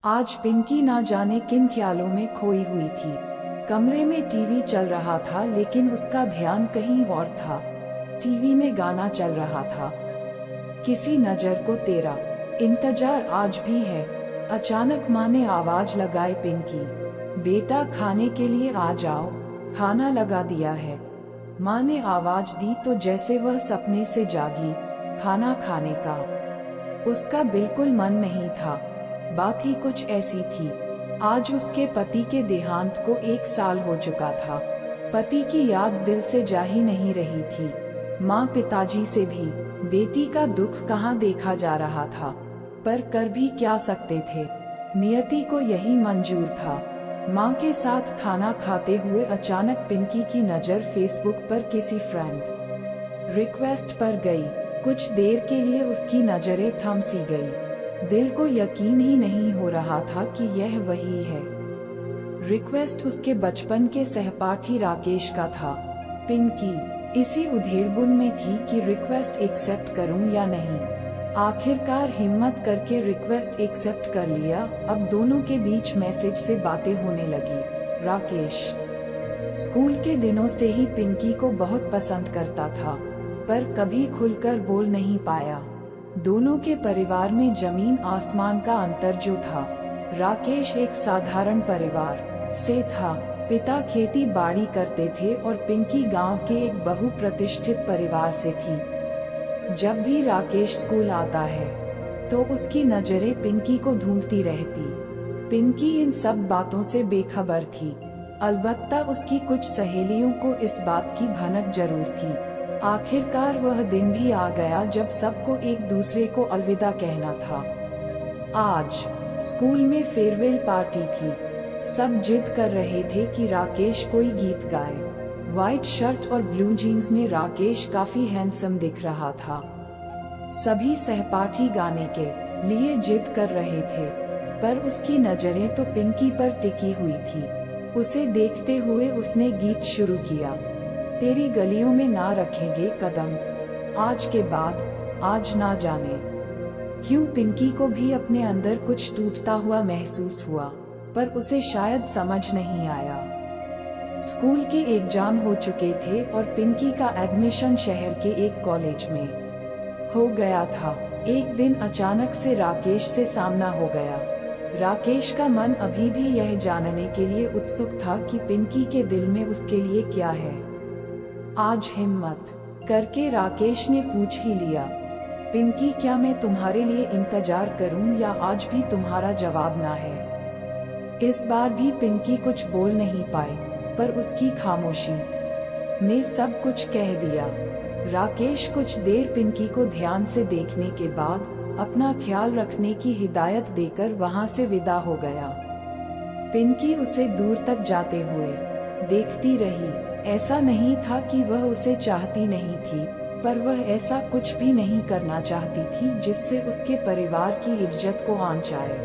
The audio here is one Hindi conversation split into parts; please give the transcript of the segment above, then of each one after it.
आज पिंकी ना जाने किन ख्यालों में खोई हुई थी। कमरे में टीवी चल रहा था लेकिन उसका ध्यान कहीं और था। टीवी में गाना चल रहा था, किसी नजर को तेरा इंतजार आज भी है। अचानक माँ ने आवाज लगाई, पिंकी बेटा खाने के लिए आ जाओ, खाना लगा दिया है। माँ ने आवाज दी तो जैसे वह सपने से जागी। खाना खाने का उसका बिल्कुल मन नहीं था। बात ही कुछ ऐसी थी। आज उसके पति के देहांत को 1 साल हो चुका था। पति की याद दिल से जा ही नहीं रही थी। माँ पिताजी से भी बेटी का दुख कहाँ देखा जा रहा था, पर कर भी क्या सकते थे। नियति को यही मंजूर था। माँ के साथ खाना खाते हुए अचानक पिंकी की नजर फेसबुक पर किसी फ्रेंड रिक्वेस्ट पर गई। कुछ देर के लिए उसकी नजरें थम सी गई। दिल को यकीन ही नहीं हो रहा था कि यह वही है। रिक्वेस्ट उसके बचपन के सहपाठी राकेश का था। पिंकी इसी उधेड़बुन में थी कि रिक्वेस्ट एक्सेप्ट करूं या नहीं। आखिरकार हिम्मत करके रिक्वेस्ट एक्सेप्ट कर लिया। अब दोनों के बीच मैसेज से बातें होने लगी। राकेश स्कूल के दिनों से ही पिंकी को बहुत पसंद करता था, पर कभी खुलकर बोल नहीं पाया। दोनों के परिवार में जमीन आसमान का अंतर जो था। राकेश एक साधारण परिवार से था। पिता खेती बाड़ी करते थे और पिंकी गांव के एक बहुप्रतिष्ठित परिवार से थी। जब भी राकेश स्कूल आता है तो उसकी नजरें पिंकी को ढूंढती रहती। पिंकी इन सब बातों से बेखबर थी। अलबत्ता उसकी कुछ सहेलियों को इस बात की भनक जरूर थी। आखिरकार वह दिन भी आ गया जब सबको एक दूसरे को अलविदा कहना था। आज स्कूल में फेयरवेल पार्टी थी। सब जिद कर रहे थे कि राकेश कोई गीत गाए। व्हाइट शर्ट और ब्लू जीन्स में राकेश काफी हैंडसम दिख रहा था। सभी सहपाठी गाने के लिए जिद कर रहे थे, पर उसकी नजरें तो पिंकी पर टिकी हुई थी। उसे देखते हुए उसने गीत शुरू किया। तेरी गलियों में ना रखेंगे कदम, आज के बाद आज ना जाने क्यों पिंकी को भी अपने अंदर कुछ टूटता हुआ महसूस हुआ, पर उसे शायद समझ नहीं आया। स्कूल के एग्जाम हो चुके थे और पिंकी का एडमिशन शहर के एक कॉलेज में हो गया था। एक दिन अचानक से राकेश से सामना हो गया। राकेश का मन अभी भी यह जानने के लिए उत्सुक था कि पिंकी के दिल में उसके लिए क्या है। आज हिम्मत करके राकेश ने पूछ ही लिया, पिंकी क्या मैं तुम्हारे लिए इंतजार करूं या आज भी तुम्हारा जवाब ना है। इस बार भी पिंकी कुछ बोल नहीं पाई, पर उसकी खामोशी ने सब कुछ कह दिया। राकेश कुछ देर पिंकी को ध्यान से देखने के बाद अपना ख्याल रखने की हिदायत देकर वहां से विदा हो गया। पिंकी उसे दूर तक जाते हुए देखती रही। ऐसा नहीं था कि वह उसे चाहती नहीं थी, पर वह ऐसा कुछ भी नहीं करना चाहती थी जिससे उसके परिवार की इज्जत को आंच आए।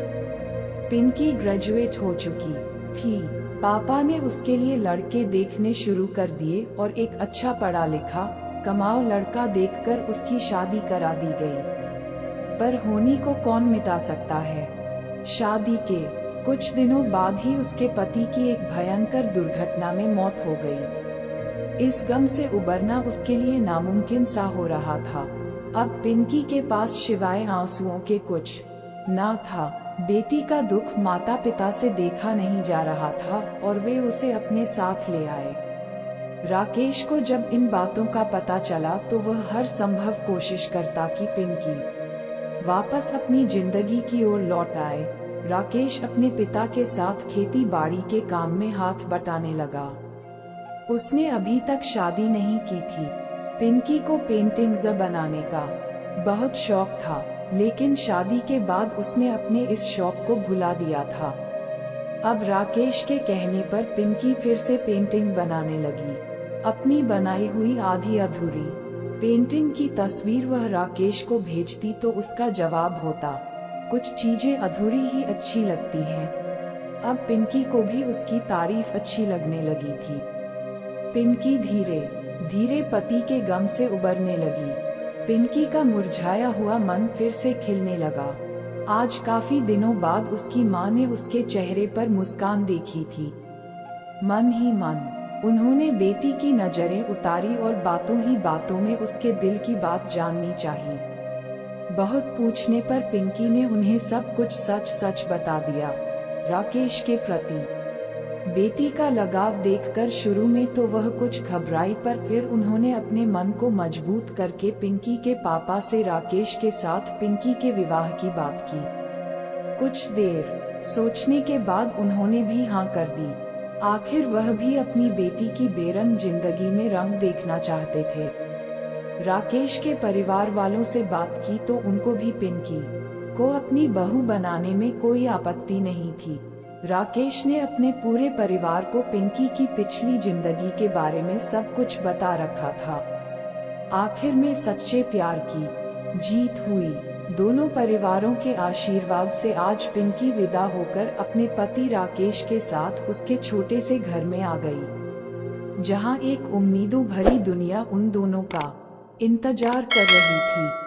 पिंकी ग्रेजुएट हो चुकी थी। पापा ने उसके लिए लड़के देखने शुरू कर दिए और एक अच्छा पढ़ा लिखा कमाऊ लड़का देखकर उसकी शादी करा दी गई। पर होनी को कौन मिटा सकता है। शादी के कुछ दिनों बाद ही उसके पति की एक भयंकर दुर्घटना में मौत हो गई। इस गम से उबरना उसके लिए नामुमकिन सा हो रहा था। अब पिंकी के पास सिवाय आंसुओं के कुछ ना था। बेटी का दुख माता पिता से देखा नहीं जा रहा था और वे उसे अपने साथ ले आए। राकेश को जब इन बातों का पता चला तो वह हर संभव कोशिश करता कि पिंकी वापस अपनी जिंदगी की ओर लौट आए। राकेश अपने पिता के साथ खेती बाड़ी के काम में हाथ बटाने लगा। उसने अभी तक शादी नहीं की थी। पिंकी को पेंटिंग्स बनाने का बहुत शौक था, लेकिन शादी के बाद उसने अपने इस शौक को भुला दिया था। अब राकेश के कहने पर पिंकी फिर से पेंटिंग बनाने लगी। अपनी बनाई हुई आधी अधूरी पेंटिंग की तस्वीर वह राकेश को भेजती तो उसका जवाब होता, कुछ चीजें अधूरी ही अच्छी लगती हैं। अब पिंकी को भी उसकी तारीफ अच्छी लगने लगी थी। पिंकी धीरे धीरे पति के गम से उबरने लगी। पिंकी का मुरझाया हुआ मन फिर से खिलने लगा। आज काफी दिनों बाद उसकी माँ ने उसके चेहरे पर मुस्कान देखी थी। मन ही मन उन्होंने बेटी की नजरें उतारी और बातों ही बातों में उसके दिल की बात जाननी चाहिए। बहुत पूछने पर पिंकी ने उन्हें सब कुछ सच सच बता दिया। राकेश के प्रति बेटी का लगाव देखकर शुरू में तो वह कुछ घबराई, पर फिर उन्होंने अपने मन को मजबूत करके पिंकी के पापा से राकेश के साथ पिंकी के विवाह की बात की। कुछ देर सोचने के बाद उन्होंने भी हाँ कर दी। आखिर वह भी अपनी बेटी की बेरंग जिंदगी में रंग देखना चाहते थे। राकेश के परिवार वालों से बात की तो उनको भी पिंकी को अपनी बहू बनाने में कोई आपत्ति नहीं थी। राकेश ने अपने पूरे परिवार को पिंकी की पिछली जिंदगी के बारे में सब कुछ बता रखा था। आखिर में सच्चे प्यार की जीत हुई। दोनों परिवारों के आशीर्वाद से आज पिंकी विदा होकर अपने पति राकेश के साथ उसके छोटे से घर में आ गई, जहां एक उम्मीदों भरी दुनिया उन दोनों का इंतजार कर रही थी।